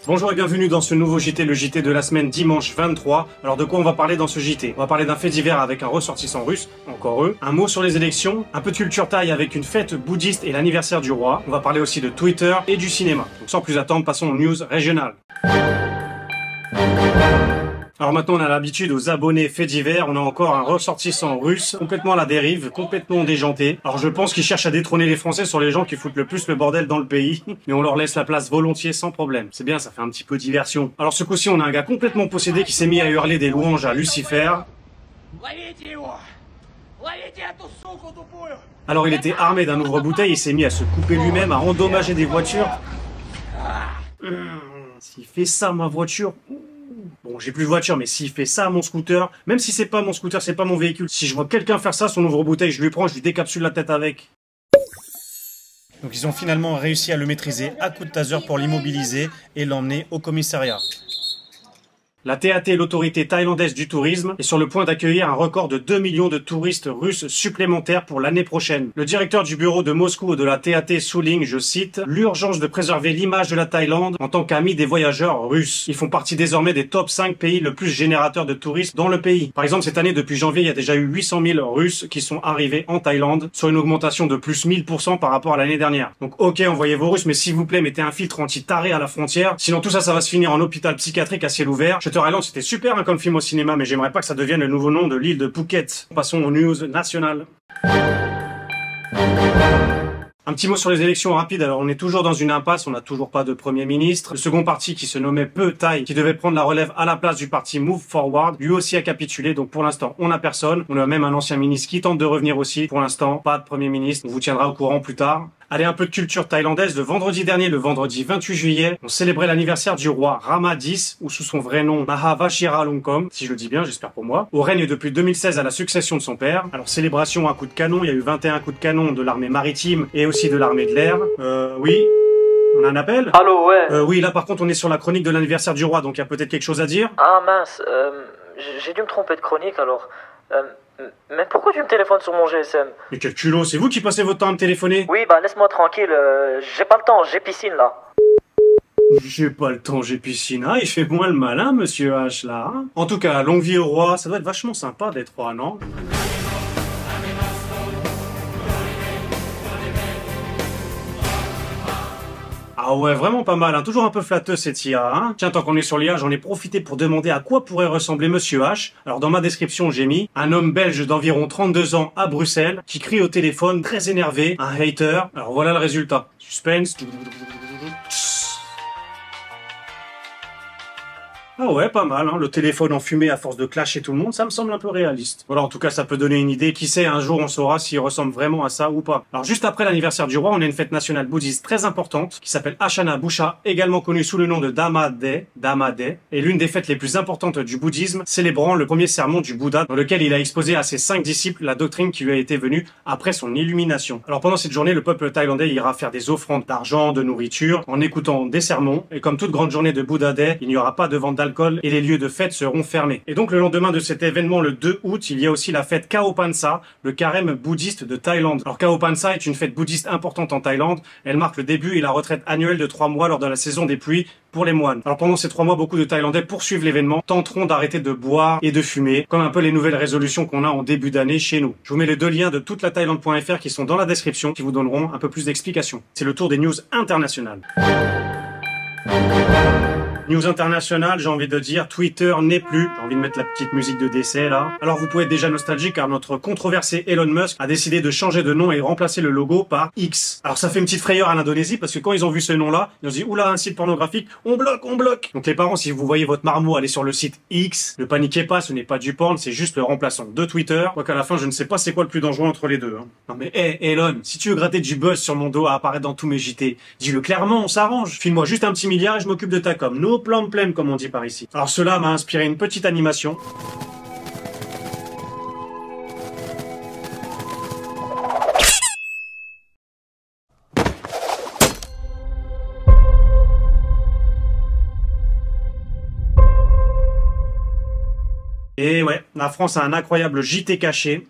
Bonjour et bienvenue dans ce nouveau JT, le JT de la semaine dimanche 23. Alors de quoi on va parler dans ce JT? On va parler d'un fait divers avec un ressortissant russe, encore eux, un mot sur les élections, un peu de culture thaï avec une fête bouddhiste et l'anniversaire du roi. On va parler aussi de Twitter et du cinéma. Donc sans plus attendre, passons aux news régionales. Alors maintenant on a l'habitude aux abonnés faits divers, on a encore un ressortissant russe, complètement à la dérive, complètement déjanté. Alors je pense qu'il cherche à détrôner les Français sur les gens qui foutent le plus le bordel dans le pays, mais on leur laisse la place volontiers sans problème. C'est bien, ça fait un petit peu diversion. Alors ce coup-ci on a un gars complètement possédé qui s'est mis à hurler des louanges à Lucifer. Alors il était armé d'un ouvre-bouteille, il s'est mis à se couper lui-même, à endommager des voitures. S'il fait ça ma voiture... Bon, j'ai plus de voiture, mais s'il fait ça à mon scooter, même si c'est pas mon scooter, c'est pas mon véhicule, si je vois quelqu'un faire ça, son ouvre-bouteille, je lui prends, je lui décapsule la tête avec. Donc ils ont finalement réussi à le maîtriser à coups de taser pour l'immobiliser et l'emmener au commissariat. La TAT, l'autorité thaïlandaise du tourisme, est sur le point d'accueillir un record de 2 millions de touristes russes supplémentaires pour l'année prochaine. Le directeur du bureau de Moscou de la TAT souligne, je cite, « l'urgence de préserver l'image de la Thaïlande en tant qu'ami des voyageurs russes. Ils font partie désormais des top 5 pays le plus générateurs de touristes dans le pays. » Par exemple, cette année, depuis janvier, il y a déjà eu 800 000 Russes qui sont arrivés en Thaïlande, soit une augmentation de plus 1000% par rapport à l'année dernière. Donc ok, envoyez vos Russes, mais s'il vous plaît, mettez un filtre anti-taré à la frontière, sinon tout ça, ça va se finir en hôpital psychiatrique à ciel ouvert. Island, c'était super hein, comme film au cinéma, mais j'aimerais pas que ça devienne le nouveau nom de l'île de Phuket. Passons aux news nationales. Un petit mot sur les élections rapides. Alors on est toujours dans une impasse, on n'a toujours pas de Premier ministre. Le second parti qui se nommait Pheu Thai, qui devait prendre la relève à la place du parti Move Forward, lui aussi a capitulé. Donc pour l'instant, on n'a personne. On a même un ancien ministre qui tente de revenir aussi. Pour l'instant, pas de Premier ministre. On vous tiendra au courant plus tard. Allez, un peu de culture thaïlandaise. Le vendredi dernier, le vendredi 28 juillet, on célébrait l'anniversaire du roi Rama X, ou sous son vrai nom Maha Vajiralongkorn, si je le dis bien, j'espère pour moi, au règne depuis 2016 à la succession de son père. Alors célébration à coups de canon, il y a eu 21 coups de canon de l'armée maritime et aussi de l'armée de l'air. Oui. On a un appel? Allô, ouais. Oui, là par contre on est sur la chronique de l'anniversaire du roi, donc il y a peut-être quelque chose à dire. Ah mince, j'ai dû me tromper de chronique alors. Mais pourquoi tu me téléphones sur mon GSM? Mais quel culot, c'est vous qui passez votre temps à me téléphoner? Oui, bah laisse-moi tranquille, j'ai pas le temps, j'ai piscine là. J'ai pas le temps, j'ai piscine. Ah, il fait moins le malin, monsieur H, là. Hein. En tout cas, longue vie au roi, ça doit être vachement sympa d'être roi, non? Ah ouais, vraiment pas mal, hein. Toujours un peu flatteuse cette IA, hein. Tiens, tant qu'on est sur l'IA, j'en ai profité pour demander à quoi pourrait ressembler Monsieur H. Alors dans ma description, j'ai mis un homme belge d'environ 32 ans à Bruxelles qui crie au téléphone, très énervé, un hater. Alors voilà le résultat. Suspense. Ah ouais, pas mal, hein. Le téléphone enfumé à force de clasher tout le monde, ça me semble un peu réaliste. Voilà, en tout cas, ça peut donner une idée. Qui sait, un jour, on saura s'il ressemble vraiment à ça ou pas. Alors, juste après l'anniversaire du roi, on a une fête nationale bouddhiste très importante qui s'appelle Ashana Busha, également connue sous le nom de Dhamma Day, et l'une des fêtes les plus importantes du bouddhisme, célébrant le premier sermon du Bouddha, dans lequel il a exposé à ses 5 disciples la doctrine qui lui a été venue après son illumination. Alors, pendant cette journée, le peuple thaïlandais ira faire des offrandes d'argent, de nourriture, en écoutant des sermons, et comme toute grande journée de Buddha Day, il n'y aura pas de vente d'alcool et les lieux de fête seront fermés. Et donc le lendemain de cet événement, le 2 août, il y a aussi la fête Khao Phan Sa, le carême bouddhiste de Thaïlande. Alors Khao Phan Sa est une fête bouddhiste importante en Thaïlande. Elle marque le début et la retraite annuelle de 3 mois lors de la saison des pluies pour les moines. Alors pendant ces 3 mois, beaucoup de Thaïlandais poursuivent l'événement, tenteront d'arrêter de boire et de fumer, comme un peu les nouvelles résolutions qu'on a en début d'année chez nous. Je vous mets les 2 liens de toutelathaïlande.fr qui sont dans la description, qui vous donneront un peu plus d'explications. C'est le tour des news internationales. News internationale, j'ai envie de dire, Twitter n'est plus. J'ai envie de mettre la petite musique de décès là. Alors vous pouvez être déjà nostalgique car notre controversé Elon Musk a décidé de changer de nom et remplacer le logo par X. Alors ça fait une petite frayeur à l'Indonésie parce que quand ils ont vu ce nom-là, ils ont dit oula, un site pornographique, on bloque, on bloque. Donc les parents, si vous voyez votre marmot aller sur le site X, ne paniquez pas, ce n'est pas du porn, c'est juste le remplaçant de Twitter. Quoi qu'à la fin, je ne sais pas c'est quoi le plus dangereux entre les deux. Hein. Non mais Elon, si tu veux gratter du buzz sur mon dos à apparaître dans tous mes JT, dis-le clairement, on s'arrange. File-moi juste un petit milliard et je m'occupe de ta com. No plan comme on dit par ici. Alors cela m'a inspiré une petite animation. Et ouais, la France a un incroyable JT caché.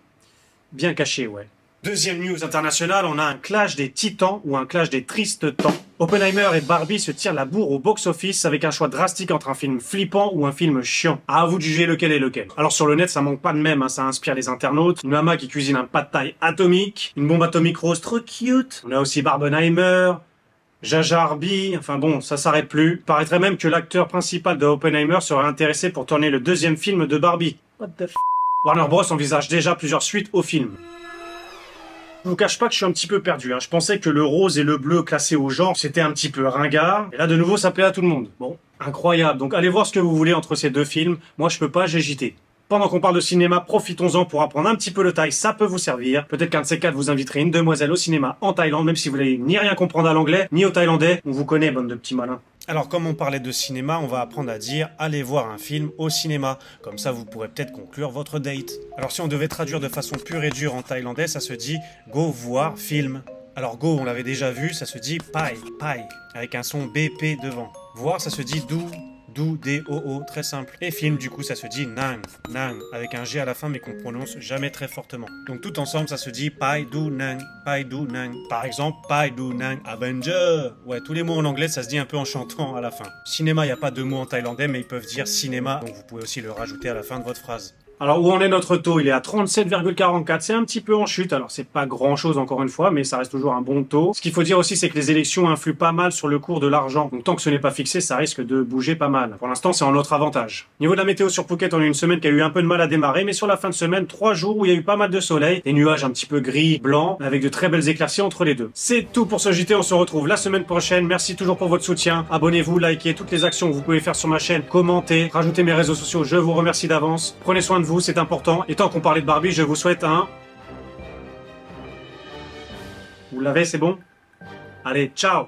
Bien caché, ouais. Deuxième news internationale, on a un clash des titans ou un clash des tristes temps. Oppenheimer et Barbie se tirent la bourre au box-office avec un choix drastique entre un film flippant ou un film chiant. À vous de juger lequel est lequel. Alors sur le net, ça manque pas de mèmes, ça inspire les internautes. Une maman qui cuisine un pad thaï atomique, une bombe atomique rose trop cute. On a aussi Barbenheimer, Jaja Harby, enfin bon, ça s'arrête plus. Paraîtrait même que l'acteur principal de Oppenheimer serait intéressé pour tourner le deuxième film de Barbie. What the f***. Warner Bros envisage déjà plusieurs suites au film. Je vous cache pas que je suis un petit peu perdu. Je pensais que le rose et le bleu classés au genre, c'était un petit peu ringard. Et là, de nouveau, ça plaît à tout le monde. Bon, incroyable. Donc allez voir ce que vous voulez entre ces deux films. Moi, je peux pas, j'ai hésité. Pendant qu'on parle de cinéma, profitons-en pour apprendre un petit peu le thaï, ça peut vous servir. Peut-être qu'un de ces quatre vous inviterait une demoiselle au cinéma en Thaïlande, même si vous n'allez ni rien comprendre à l'anglais, ni au thaïlandais. On vous connaît, bande de petits malins. Alors comme on parlait de cinéma, on va apprendre à dire « allez voir un film au cinéma ». Comme ça, vous pourrez peut-être conclure votre date. Alors si on devait traduire de façon pure et dure en thaïlandais, ça se dit « go voir film ». Alors go, on l'avait déjà vu, ça se dit « pai, pai », avec un son BP devant. Voir, ça se dit « do ». D-O-O, très simple. Et film, du coup, ça se dit Nang, Nang, avec un G à la fin, mais qu'on prononce jamais très fortement. Donc tout ensemble, ça se dit Pai Du Nang, Pai Du Nang. Par exemple, Pai Du Nang Avenger. Ouais, tous les mots en anglais, ça se dit un peu en chantant à la fin. Cinéma, il n'y a pas de mots en thaïlandais, mais ils peuvent dire cinéma, donc vous pouvez aussi le rajouter à la fin de votre phrase. Alors où en est notre taux? Il est à 37,44, c'est un petit peu en chute, alors c'est pas grand chose encore une fois, mais ça reste toujours un bon taux. Ce qu'il faut dire aussi, c'est que les élections influent pas mal sur le cours de l'argent, donc tant que ce n'est pas fixé, ça risque de bouger pas mal. Pour l'instant, c'est en notre avantage. Niveau de la météo sur Phuket, on a eu une semaine qui a eu un peu de mal à démarrer, mais sur la fin de semaine, 3 jours où il y a eu pas mal de soleil, des nuages un petit peu gris, blancs, avec de très belles éclaircies entre les deux. C'est tout pour ce JT, on se retrouve la semaine prochaine, merci toujours pour votre soutien, abonnez-vous, likez toutes les actions que vous pouvez faire sur ma chaîne, commentez, rajoutez mes réseaux sociaux, je vous remercie d'avance, prenez soin de vous, c'est important. Et tant qu'on parlait de Barbie, je vous souhaite un... Vous l'avez, c'est bon? Allez, ciao!